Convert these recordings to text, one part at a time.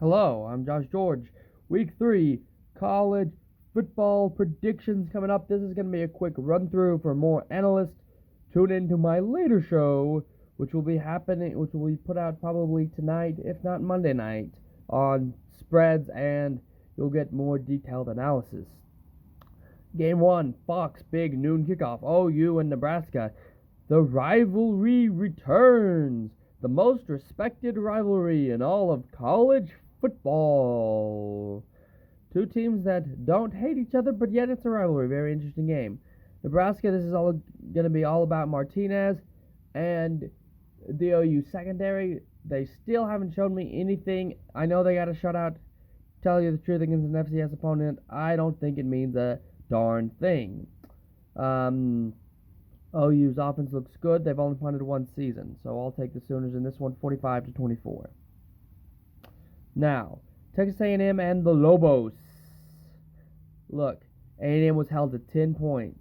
Hello, I'm Josh George. Week 3 college football predictions coming up. This is going to be a quick run through for more analysts. Tune in to my later show, which will be put out probably tonight, if not Monday night, on spreads, and you'll get more detailed analysis. Game 1, Fox, big noon kickoff, OU and Nebraska. The rivalry returns. The most respected rivalry in all of college football. Two teams that don't hate each other, but yet it's a rivalry. Very interesting game. Nebraska, this is all going to be all about Martinez and the OU secondary. They still haven't shown me anything. I know they got a shutout. Tell you the truth, against an FCS opponent, I don't think it means a darn thing. OU's offense looks good. They've only punted one season, so I'll take the Sooners in this one, 45-24. Now, Texas A&M and the Lobos. Look, A&M was held to 10 points.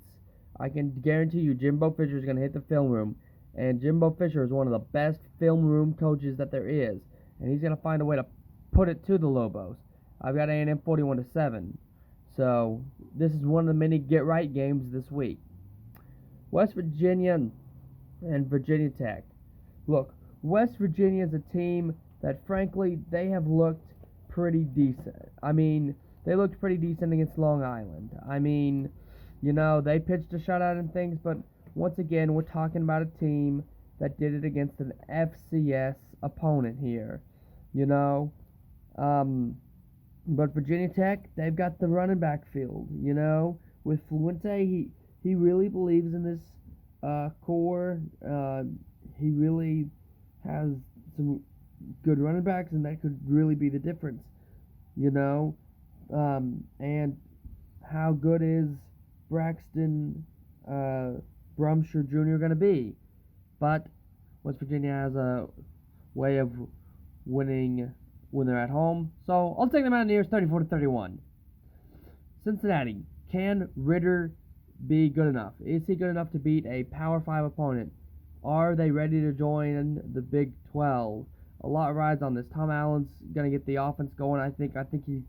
I can guarantee you Jimbo Fisher is going to hit the film room, and Jimbo Fisher is one of the best film room coaches that there is, and he's going to find a way to put it to the Lobos. I've got A&M 41-7. So, this is one of the many get-right games this week. West Virginia and Virginia Tech. Look, West Virginia is a team that, frankly, they have looked pretty decent. I mean, they looked pretty decent against Long Island. I mean, they pitched a shutout and things, but once again, we're talking about a team that did it against an FCS opponent here. But Virginia Tech, they've got the running back field, with Fuente, he really believes in this core. He really has some good running backs, and that could really be the difference, And how good is Braxton Brumsher Jr. going to be? But West Virginia has a way of winning when they're at home, so I'll take the Mountaineers 34-31. Cincinnati, can Ritter be good enough? Is he good enough to beat a Power 5 opponent? Are they ready to join the Big 12? A lot rides on this. Tom Allen's going to get the offense going. I think he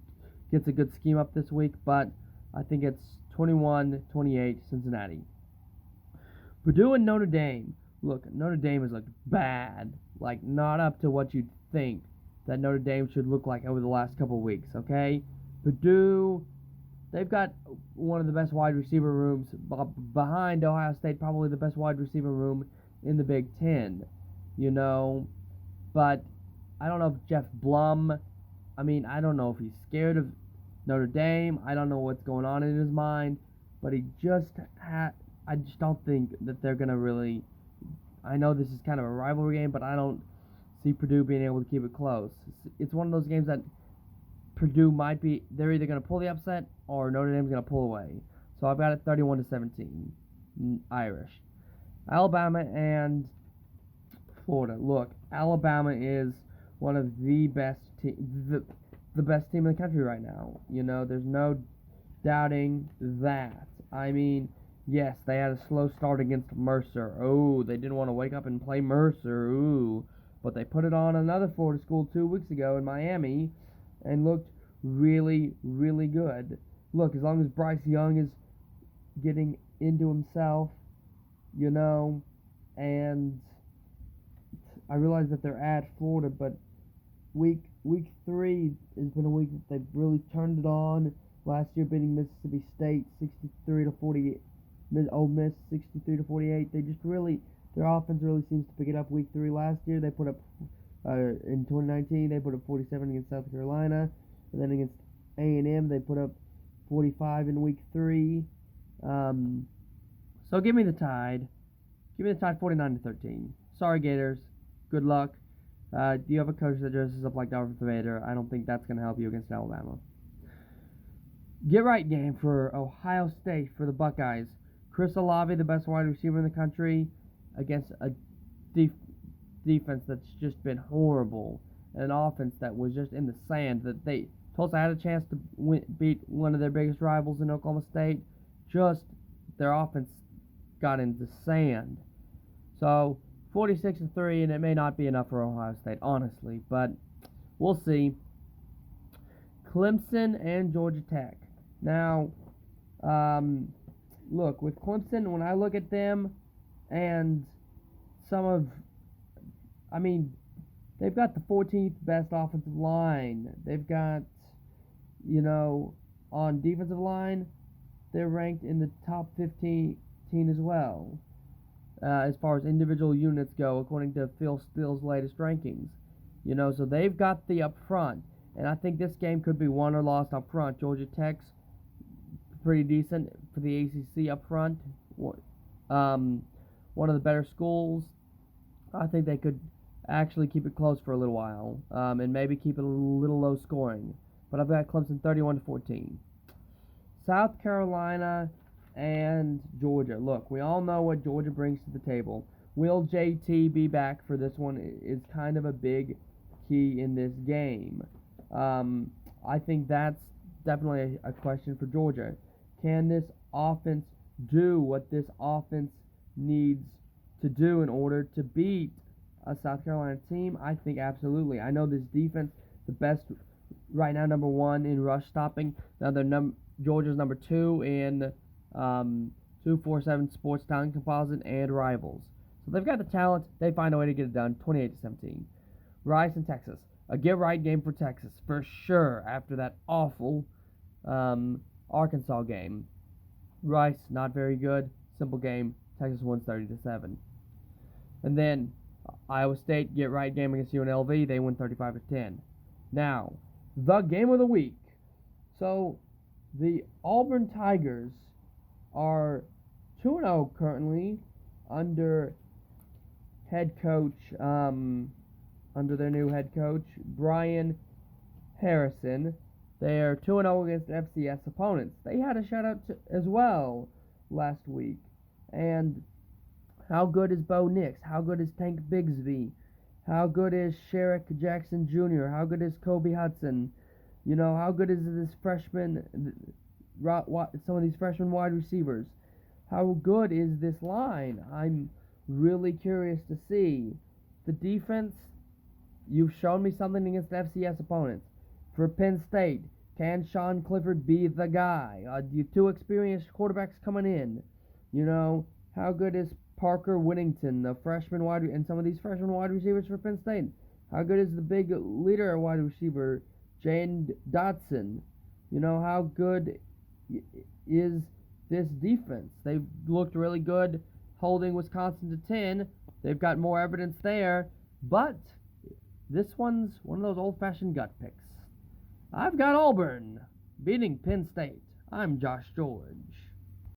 gets a good scheme up this week, but I think it's 21-28 Cincinnati. Purdue and Notre Dame. Look, Notre Dame has looked bad. Like, not up to what you'd think that Notre Dame should look like over the last couple of weeks, okay? Purdue, they've got one of the best wide receiver rooms behind Ohio State, probably the best wide receiver room in the Big Ten, But I don't know if Jeff Blum, I don't know if he's scared of Notre Dame. I don't know what's going on in his mind, but I just don't think that they're going to really, I know this is kind of a rivalry game, but I don't see Purdue being able to keep it close. It's one of those games that Purdue they're either going to pull the upset or Notre Dame's going to pull away. So I've got it 31-17, Irish. Alabama and Florida. Look, Alabama is one of the best the best team in the country right now. There's no doubting that. Yes, they had a slow start against Mercer. Oh, they didn't want to wake up and play Mercer. Ooh. But they put it on another Florida school 2 weeks ago in Miami and looked really, really good. Look, as long as Bryce Young is getting into himself, and I realize that they're at Florida, but week 3 has been a week that they've really turned it on. Last year beating Mississippi State 63-48, Ole Miss 63-48. They just really, their offense really seems to pick it up week 3. Last year they put up, in 2019, they put up 47 against South Carolina, and then against A&M they put up 45 in week 3. So give me the Tide. Give me the Tide 49-13. Sorry, Gators. Good luck. Do you have a coach that dresses up like Darth Vader? I don't think that's going to help you against Alabama. Get right game for Ohio State for the Buckeyes. Chris Olave, the best wide receiver in the country, against a defense that's just been horrible, and an offense that was just in the sand. Tulsa had a chance to beat one of their biggest rivals in Oklahoma State. Just their offense got into sand. So 46-3, and it may not be enough for Ohio State, honestly, but we'll see. Clemson and Georgia Tech. Now, look, with Clemson, when I look at them and they've got the 14th best offensive line. They've got, on defensive line, they're ranked in the top 15 as well, as far as individual units go, according to Phil Steele's latest rankings. So they've got the up front, and I think this game could be won or lost up front. Georgia Tech's pretty decent for the ACC up front. One of the better schools. I think they could actually keep it close for a little while, and maybe keep it a little low scoring. But I've got Clemson 31-14. South Carolina and Georgia. Look, we all know what Georgia brings to the table. Will JT be back for this one is kind of a big key in this game. I think that's definitely a question for Georgia. Can this offense do what this offense needs to do in order to beat a South Carolina team? I think absolutely. I know this defense, the best right now, number 1 in rush stopping. Now Georgia's number 2 in 247 Sports Talent Composite and Rivals. So they've got the talent. They find a way to get it done. 28-17. Rice and Texas. A get-right game for Texas for sure after that awful Arkansas game. Rice, not very good. Simple game. Texas wins 30-7. And then Iowa State, get-right game against UNLV. They win 35-10. Now, the game of the week. So, the Auburn Tigers are 2-0 currently under their new head coach, Brian Harrison. They are 2-0 against FCS opponents. They had a shutout as well last week. And how good is Bo Nix? How good is Tank Bigsby? How good is Sherrick Jackson Jr.? How good is Kobe Hudson? How good is this freshman, some of these freshman wide receivers? How good is this line? I'm really curious to see. The defense, you've shown me something against FCS opponents. For Penn State, can Sean Clifford be the guy? The 2 experienced quarterbacks coming in. How good is Parker Whittington, the freshman and some of these freshman wide receivers for Penn State? How good is the big leader wide receiver, Jane Dotson? How good is this defense? They've looked really good holding Wisconsin to 10. They've got more evidence there, but this one's one of those old-fashioned gut picks. I've got Auburn beating Penn State. I'm Josh George.